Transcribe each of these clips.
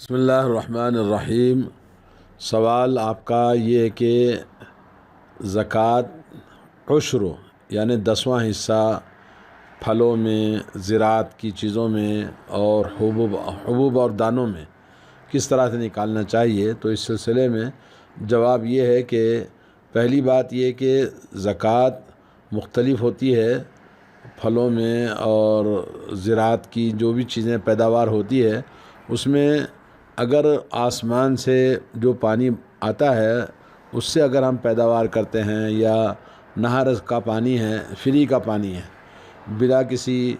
بسم اللہ الرحمن الرحیم۔ سوال آپ کا یہ ہے کہ زکوٰۃ عشر یعنی 10واں حصہ پھلوں میں، زراعت کی چیزوں میں اور حبوب اور دانوں میں کس طرح سے نکالنا چاہیے، تو اس سلسلے میں جواب یہ ہے کہ پہلی بات یہ کہ زکوٰۃ مختلف ہوتی ہے پھلوں میں اور زراعت کی جو بھی چیزیں پیداوار ہوتی ہے اس میں اگر آسمان سے جو پانی آتا ہے اس سے اگر ہم پیداوار کرتے ہیں یا نہر کا پانی ہے، فری کا پانی ہے، بلا کسی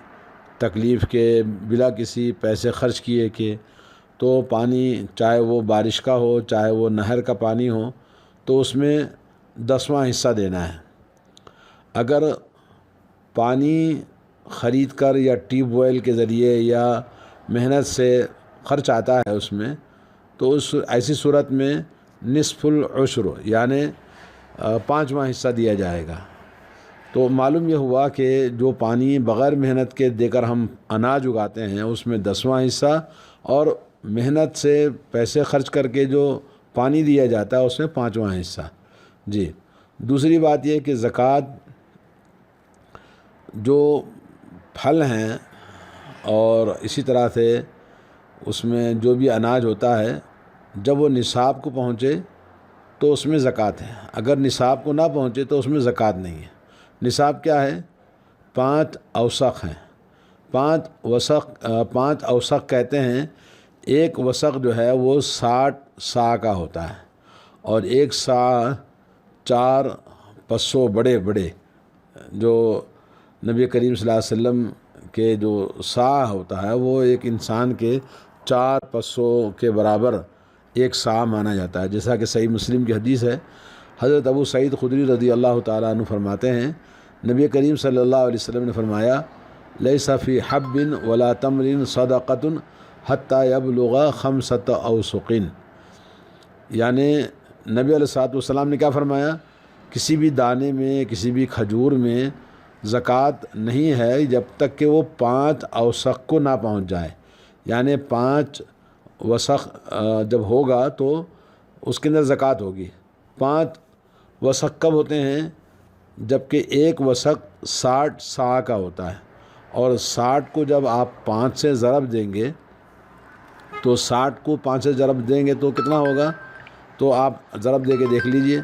تکلیف کے، بلا کسی پیسے خرچ کیے کہ، تو پانی چاہے وہ بارش کا ہو چاہے وہ نہر کا پانی ہو تو اس میں 10واں حصہ دینا ہے۔ اگر پانی خرید کر یا ٹیوب ویل کے ذریعے یا محنت سے خرچ آتا ہے اس میں، تو ایسی صورت میں نصف العشر یعنی 5واں حصہ دیا جائے گا۔ تو معلوم یہ ہوا کہ جو پانی بغیر محنت کے دے کر ہم اناج اگاتے ہیں اس میں 10واں حصہ، اور محنت سے پیسے خرچ کر کے جو پانی دیا جاتا ہے اس میں 5واں حصہ۔ جی، دوسری بات یہ کہ زکوٰۃ جو پھل ہیں اور اسی طرح سے اس میں جو بھی اناج ہوتا ہے جب وہ نصاب کو پہنچے تو اس میں زکوٰۃ ہے، اگر نصاب کو نہ پہنچے تو اس میں زکوٰۃ نہیں ہے۔ نصاب کیا ہے؟ 5 اوسق ہیں۔ 5 اوسق کہتے ہیں، ایک وسق جو ہے وہ 60 سا کا ہوتا ہے، اور ایک سا 4 پسوں بڑے بڑے، جو نبی کریم صلی اللہ علیہ وسلم کے جو سا ہوتا ہے وہ ایک انسان کے 4 پسوں کے برابر ایک سا مانا جاتا ہے، جیسا کہ صحیح مسلم کی حدیث ہے۔ حضرت ابو سعید خدری رضی اللہ تعالیٰ عنہ فرماتے ہیں، نبی کریم صلی اللہ علیہ وسلم نے فرمایا، لیس فی حب ولا تمر صدقۃ حتی یبلغ 5 اوسق، یعنی نبی علیہ السلام نے کیا فرمایا؟ کسی بھی دانے میں، کسی بھی کھجور میں زکوٰۃ نہیں ہے جب تک کہ وہ 5 اوسق کو نہ پہنچ جائے، یعنی 5 وسق جب ہوگا تو اس کے اندر زکوٰۃ ہوگی۔ 5 وسق کب ہوتے ہیں؟ جبکہ ایک وسق 60 سا کا ہوتا ہے، اور 60 کو جب آپ 5 سے ضرب دیں گے تو 60 کو 5 سے ضرب دیں گے تو کتنا ہوگا؟ تو آپ ضرب دے کے دیکھ لیجئے،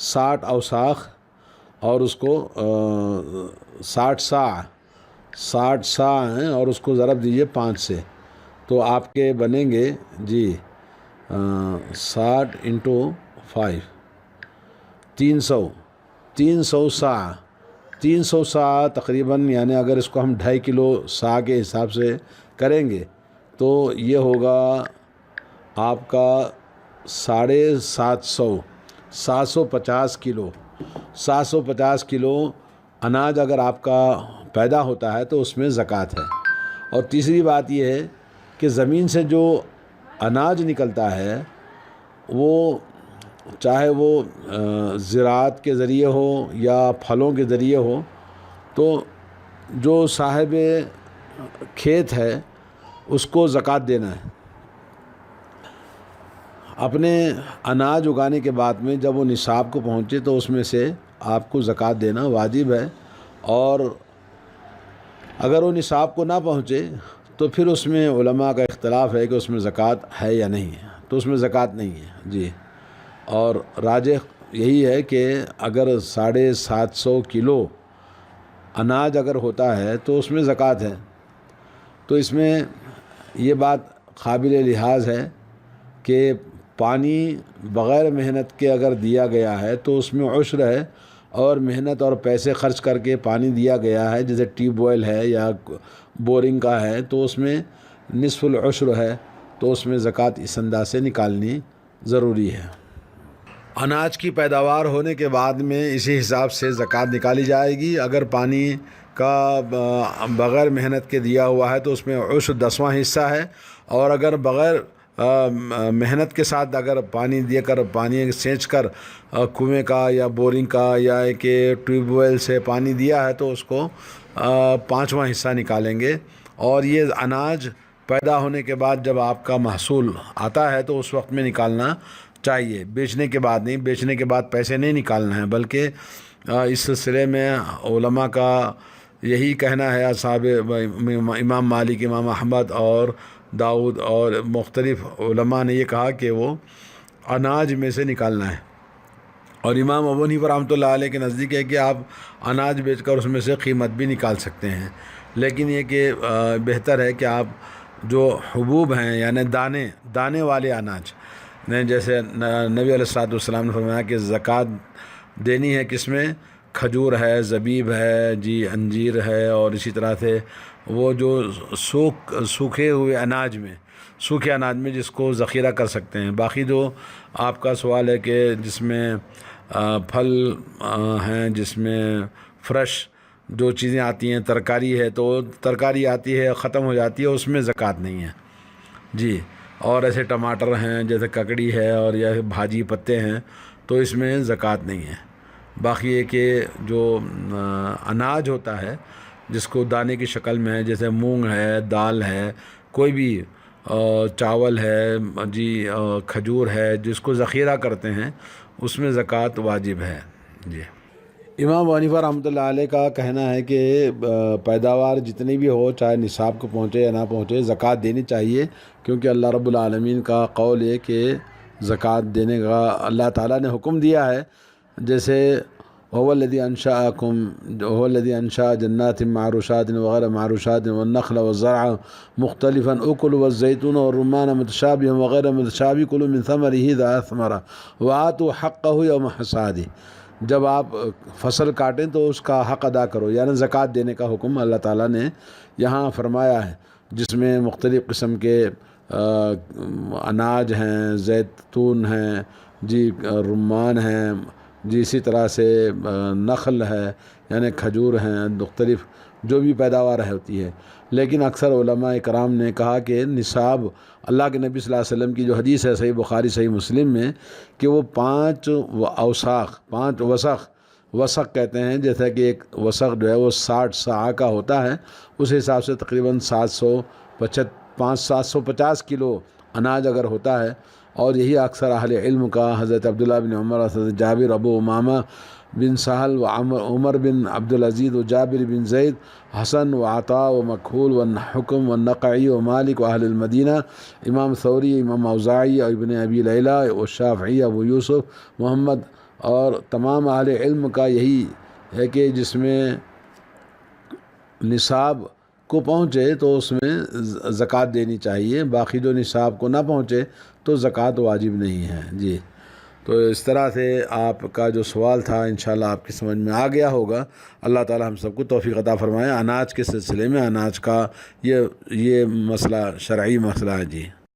60 اوساق اور اس کو 60 سا ہیں، اور اس کو ضرب دیجئے 5 سے، تو آپ کے بنیں گے جی 60 × 5 300 سا، 300 سا تقریباً، یعنی اگر اس کو ہم 2.5 کلو سا کے حساب سے کریں گے تو یہ ہوگا آپ کا 750 750 کلو 750 کلو اناج اگر آپ کا پیدا ہوتا ہے تو اس میں زکوٰۃ ہے۔ اور تیسری بات یہ ہے کہ زمین سے جو اناج نکلتا ہے وہ چاہے وہ زراعت کے ذریعے ہو یا پھلوں کے ذریعے ہو، تو جو صاحب کھیت ہے اس کو زکوٰۃ دینا ہے۔ اپنے اناج اگانے کے بعد میں جب وہ نصاب کو پہنچے تو اس میں سے آپ کو زکوٰۃ دینا واجب ہے، اور اگر وہ نصاب کو نہ پہنچے تو پھر اس میں علماء کا اختلاف ہے کہ اس میں زکوٰۃ ہے یا نہیں ہے، تو اس میں زکوٰۃ نہیں ہے جی۔ اور راجح یہی ہے کہ اگر 750 کلو اناج اگر ہوتا ہے تو اس میں زکوٰۃ ہے۔ تو اس میں یہ بات قابل لحاظ ہے کہ پانی بغیر محنت کے اگر دیا گیا ہے تو اس میں عشر ہے، اور محنت اور پیسے خرچ کر کے پانی دیا گیا ہے جیسے ٹیوب ویل ہے یا بورنگ کا ہے تو اس میں نصف العشر ہے، تو اس میں زکوٰۃ اس انداز سے نکالنی ضروری ہے۔ اناج کی پیداوار ہونے کے بعد میں اسی حساب سے زکوٰۃ نکالی جائے گی۔ اگر پانی کا بغیر محنت کے دیا ہوا ہے تو اس میں عشر 10واں حصہ ہے، اور اگر بغیر محنت کے ساتھ اگر پانی دے کر، پانی سینچ کر کنویں کا یا بورنگ کا یا کہ ٹیوب ویل سے پانی دیا ہے تو اس کو 5واں حصہ نکالیں گے، اور یہ اناج پیدا ہونے کے بعد جب آپ کا محصول آتا ہے تو اس وقت میں نکالنا چاہیے، بیچنے کے بعد نہیں۔ بیچنے کے بعد پیسے نہیں نکالنا ہے، بلکہ اس سلسلے میں علماء کا یہی کہنا ہے، اصحاب امام مالک، امام احمد اور داؤد اور مختلف علماء نے یہ کہا کہ وہ اناج میں سے نکالنا ہے۔ اور امام ابو حنیفہ رحمۃ اللہ علیہ کے نزدیک ہے کہ آپ اناج بیچ کر اس میں سے قیمت بھی نکال سکتے ہیں، لیکن یہ کہ بہتر ہے کہ آپ جو حبوب ہیں یعنی دانے والے اناج نے، جیسے نبی علیہ الصلوۃ والسلام نے فرمایا کہ زکوٰۃ دینی ہے کس میں؟ کھجور ہے، زبیب ہے، انجیر ہے، اور اسی طرح سے وہ جو سوکھے ہوئے اناج میں، سوکھے اناج میں جس کو ذخیرہ کر سکتے ہیں۔ باقی جو آپ کا سوال ہے کہ جس میں پھل ہیں، جس میں فریش جو چیزیں آتی ہیں، ترکاری ہے، تو ترکاری آتی ہے ختم ہو جاتی ہے، اس میں زکوٰۃ نہیں ہے جی۔ اور ایسے ٹماٹر ہیں، جیسے ککڑی ہے، اور یا بھاجی پتے ہیں، تو اس میں زکوٰۃ نہیں ہے۔ باقی یہ کہ جو اناج ہوتا ہے جس کو دانے کی شکل میں ہے، جیسے مونگ ہے، دال ہے، کوئی بھی چاول ہے جی، کھجور ہے، جس کو ذخیرہ کرتے ہیں، اس میں زکوٰۃ واجب ہے جی۔ امام ابو حنیفہ رحمۃ اللہ علیہ کا کہنا ہے کہ پیداوار جتنی بھی ہو، چاہے نصاب کو پہنچے یا نہ پہنچے، زکوٰۃ دینی چاہیے، کیونکہ اللہ رب العالمین کا قول ہے کہ زکوٰۃ دینے کا اللہ تعالیٰ نے حکم دیا ہے۔ جیسے هو الذي انشأ جنات معروشات وغیر معروشات والنخل والزرع مختلفا اکل والزیتون والرمان متشابها وغیر متشابه كلوا من ثمره اذا اثمر وآتوا حقه يوم حصاده۔ جب آپ فصل کاٹیں تو اس کا حق ادا کرو، یعنی زکوٰۃ دینے کا حکم اللہ تعالیٰ نے یہاں فرمایا ہے، جس میں مختلف قسم کے اناج ہیں، زیتون ہیں جی، رمان ہیں جی، اسی طرح سے نخل ہے یعنی کھجور ہیں، مختلف جو بھی پیداوار ہوتی ہے۔ لیکن اکثر علماء کرام نے کہا کہ نصاب، اللہ کے نبی صلی اللہ علیہ وسلم کی جو حدیث ہے صحیح بخاری صحیح مسلم میں، کہ وہ 5 اوساق، 5 وسق کہتے ہیں، جیسا کہ ایک وسق جو ہے وہ 60 صاع کا ہوتا ہے، اس حساب سے تقریباً 750 کلو اناج اگر ہوتا ہے۔ اور یہی اکثر اہل علم کا، حضرت عبداللہ بن عمر، حضرت جابر، ابو امامہ بن سہل و عمر بن عبدالعزیز و جابر بن زید، حسن و عطا و مکحول و حکم و نقعی و مالک و اہل المدینہ، امام ثوری، امام اوزاعی اور ابن ابی لیلہ و شافعی، ابو یوسف، محمد، اور تمام اہل علم کا یہی ہے کہ جس میں نصاب کو پہنچے تو اس میں زکوٰۃ دینی چاہیے، باقی جو نصاب کو نہ پہنچے تو زکوٰۃ واجب نہیں ہے جی۔ تو اس طرح سے آپ کا جو سوال تھا انشاءاللہ آپ کی سمجھ میں آ گیا ہوگا۔ اللہ تعالی ہم سب کو توفیق عطا فرمائے۔ اناج کے سلسلے میں، اناج کا یہ مسئلہ شرعی مسئلہ ہے جی۔